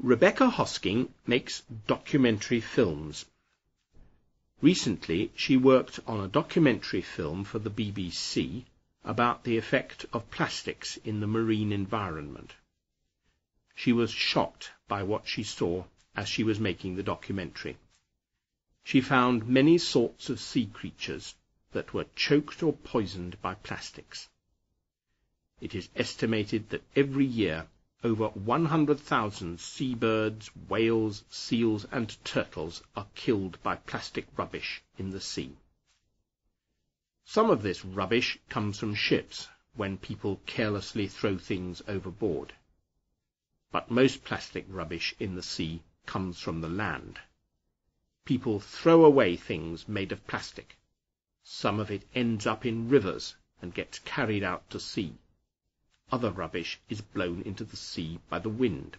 Rebecca Hosking makes documentary films. Recently, she worked on a documentary film for the BBC about the effect of plastics in the marine environment. She was shocked by what she saw as she was making the documentary. She found many sorts of sea creatures that were choked or poisoned by plastics. It is estimated that every year over 100,000 seabirds, whales, seals and turtles are killed by plastic rubbish in the sea. Some of this rubbish comes from ships when people carelessly throw things overboard. But most plastic rubbish in the sea comes from the land. People throw away things made of plastic. Some of it ends up in rivers and gets carried out to sea. Other rubbish is blown into the sea by the wind.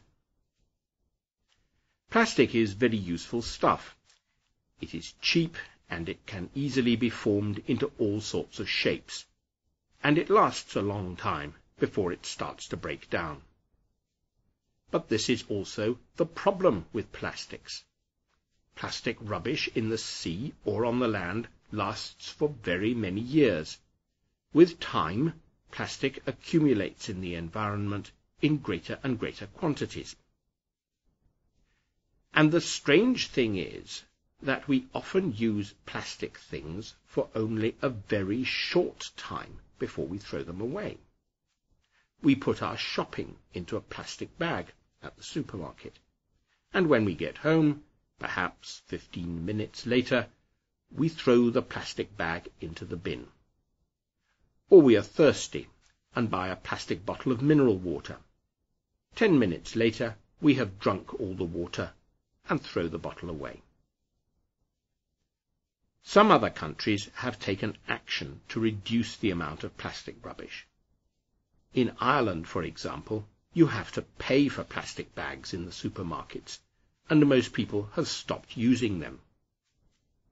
Plastic is very useful stuff. It is cheap and it can easily be formed into all sorts of shapes, and it lasts a long time before it starts to break down. But this is also the problem with plastics. Plastic rubbish in the sea or on the land lasts for very many years. With time, plastic accumulates in the environment in greater and greater quantities. And the strange thing is that we often use plastic things for only a very short time before we throw them away. We put our shopping into a plastic bag at the supermarket, and when we get home, perhaps 15 minutes later, we throw the plastic bag into the bin. Or we are thirsty and buy a plastic bottle of mineral water. 10 minutes later, we have drunk all the water and throw the bottle away. Some other countries have taken action to reduce the amount of plastic rubbish. In Ireland, for example, you have to pay for plastic bags in the supermarkets, and most people have stopped using them.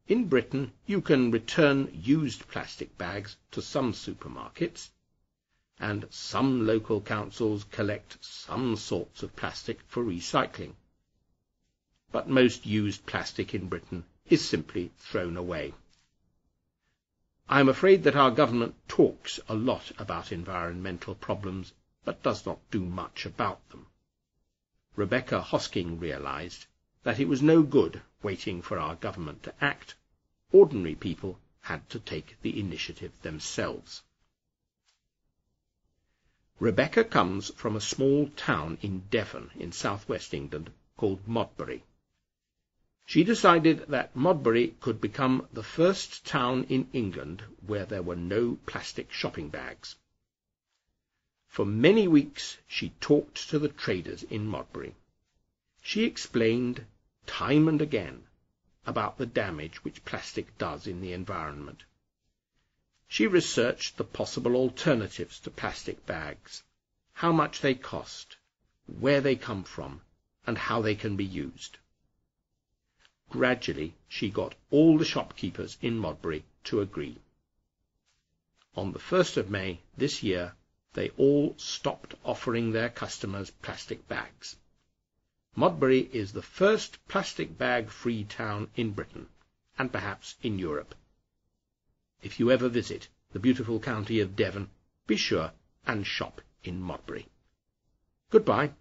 In Britain, you can return used plastic bags to some supermarkets, and some local councils collect some sorts of plastic for recycling. But most used plastic in Britain is simply thrown away. I am afraid that our government talks a lot about environmental problems, but does not do much about them. Rebecca Hosking realized that it was no good waiting for our government to act. Ordinary people had to take the initiative themselves. Rebecca comes from a small town in Devon in southwest England called Modbury. She decided that Modbury could become the first town in England where there were no plastic shopping bags. For many weeks she talked to the traders in Modbury. She explained time and again about the damage which plastic does in the environment. She researched the possible alternatives to plastic bags, how much they cost, where they come from, and how they can be used. Gradually, she got all the shopkeepers in Modbury to agree. On the 1st of May this year, they all stopped offering their customers plastic bags. Modbury is the first plastic bag-free town in Britain, and perhaps in Europe. If you ever visit the beautiful county of Devon, be sure and shop in Modbury. Goodbye.